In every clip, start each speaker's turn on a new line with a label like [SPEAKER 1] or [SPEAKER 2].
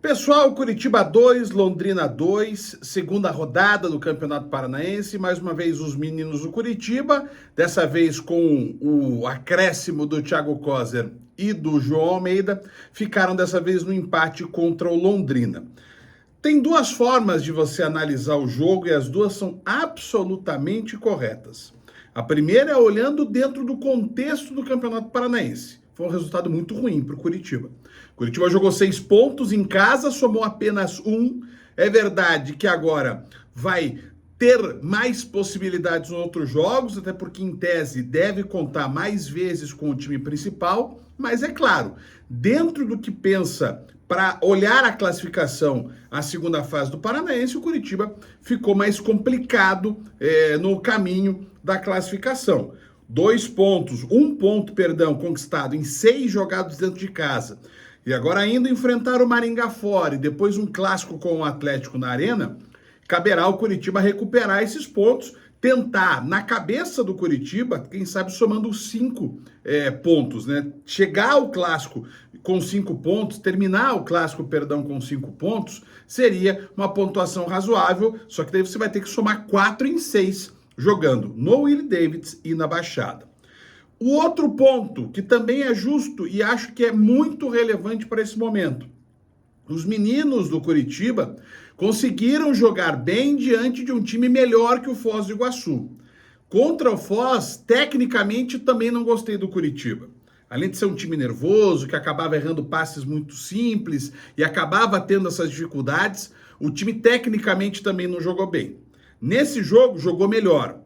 [SPEAKER 1] Pessoal, Curitiba 2, Londrina 2, segunda rodada do Campeonato Paranaense. Mais uma vez os meninos do Curitiba, dessa vez com o acréscimo do Thiago Coser e do João Almeida, ficaram dessa vez no empate contra o Londrina. Tem duas formas de você analisar o jogo e as duas são absolutamente corretas. A primeira é olhando dentro do contexto do Campeonato Paranaense. Foi um resultado muito ruim para o Curitiba. Curitiba jogou 6 pontos em casa, somou apenas 1. É verdade que agora vai ter mais possibilidades nos outros jogos, até porque, em tese, deve contar mais vezes com o time principal. Mas, é claro, dentro do que pensa para olhar a classificação, a segunda fase do Paranaense, o Curitiba ficou mais complicado no caminho da classificação. 2 pontos, 1 ponto, perdão, conquistado em 6 jogados dentro de casa. E agora ainda enfrentar o Maringá fora e depois um clássico com o Atlético na Arena, caberá ao Curitiba recuperar esses pontos, tentar, na cabeça do Curitiba, quem sabe somando 5 pontos, né? Chegar ao clássico com 5 pontos, terminar o clássico, perdão, com 5 pontos, seria uma pontuação razoável, só que daí você vai ter que somar 4 em 6 jogando no Willie Davids e na Baixada. O outro ponto, que também é justo e acho que é muito relevante para esse momento, os meninos do Curitiba conseguiram jogar bem diante de um time melhor que o Foz do Iguaçu. Contra o Foz, tecnicamente, também não gostei do Curitiba. Além de ser um time nervoso, que acabava errando passes muito simples e acabava tendo essas dificuldades, o time tecnicamente também não jogou bem. Nesse jogo, jogou melhor.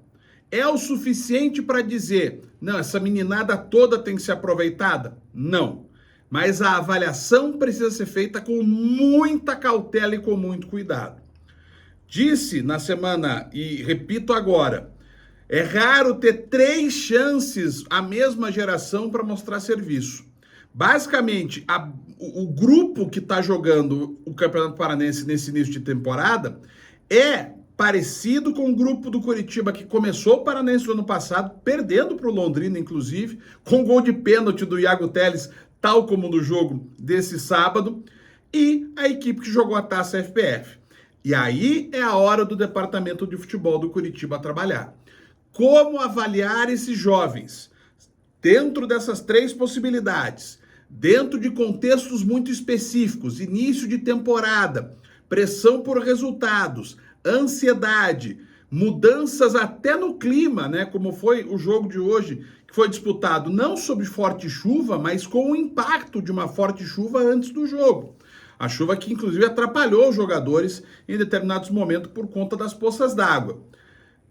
[SPEAKER 1] É o suficiente para dizer, não, essa meninada toda tem que ser aproveitada? Não. Mas a avaliação precisa ser feita com muita cautela e com muito cuidado. Disse na semana, e repito agora, é raro ter 3 chances a mesma geração para mostrar serviço. Basicamente, o grupo que está jogando o Campeonato Paranaense nesse início de temporada é parecido com o grupo do Curitiba que começou o Paranaense no ano passado, perdendo para o Londrina, inclusive, com gol de pênalti do Iago Teles, tal como no jogo desse sábado, e a equipe que jogou a Taça FPF. E aí é a hora do departamento de futebol do Curitiba trabalhar. Como avaliar esses jovens? Dentro dessas 3 possibilidades, dentro de contextos muito específicos, início de temporada, pressão por resultados, ansiedade, mudanças até no clima, né? Como foi o jogo de hoje, que foi disputado não sob forte chuva, mas com o impacto de uma forte chuva antes do jogo. A chuva que, inclusive, atrapalhou os jogadores em determinados momentos por conta das poças d'água.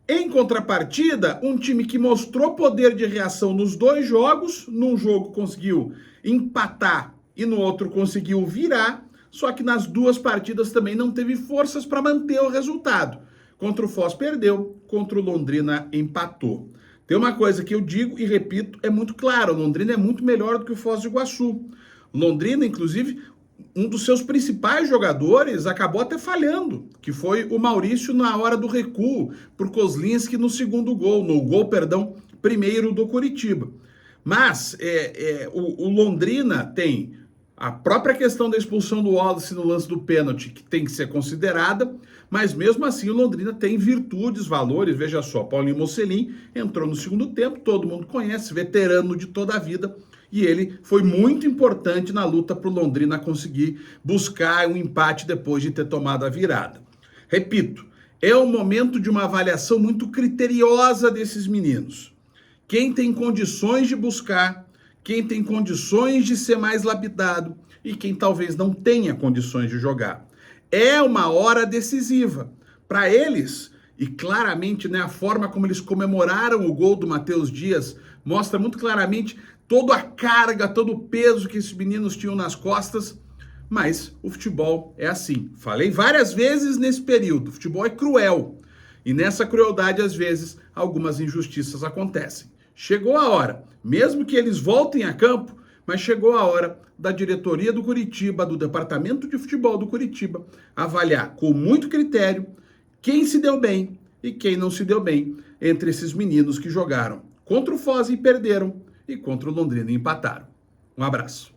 [SPEAKER 1] Em contrapartida, um time que mostrou poder de reação nos 2 jogos, num jogo conseguiu empatar e no outro conseguiu virar, só que nas 2 partidas também não teve forças para manter o resultado. Contra o Foz perdeu, contra o Londrina empatou. Tem uma coisa que eu digo e repito, é muito claro, o Londrina é muito melhor do que o Foz do Iguaçu. Londrina, inclusive, um dos seus principais jogadores acabou até falhando, que foi o Maurício na hora do recuo, por Kozlinski no gol primeiro do Curitiba. Mas o Londrina tem a própria questão da expulsão do Wallace no lance do pênalti, que tem que ser considerada, mas mesmo assim o Londrina tem virtudes, valores. Veja só, Paulinho Mocelin entrou no segundo tempo, todo mundo conhece, veterano de toda a vida, e ele foi muito importante na luta para o Londrina conseguir buscar um empate depois de ter tomado a virada. Repito, é um momento de uma avaliação muito criteriosa desses meninos. Quem tem condições de buscar, quem tem condições de ser mais lapidado e quem talvez não tenha condições de jogar. É uma hora decisiva para eles, e claramente, né, a forma como eles comemoraram o gol do Matheus Dias mostra muito claramente toda a carga, todo o peso que esses meninos tinham nas costas. Mas o futebol é assim. Falei várias vezes nesse período, o futebol é cruel. E nessa crueldade, às vezes, algumas injustiças acontecem. Chegou a hora, mesmo que eles voltem a campo, mas chegou a hora da diretoria do Curitiba, do departamento de futebol do Curitiba, avaliar com muito critério quem se deu bem e quem não se deu bem entre esses meninos que jogaram contra o Foz e perderam e contra o Londrina e empataram. Um abraço.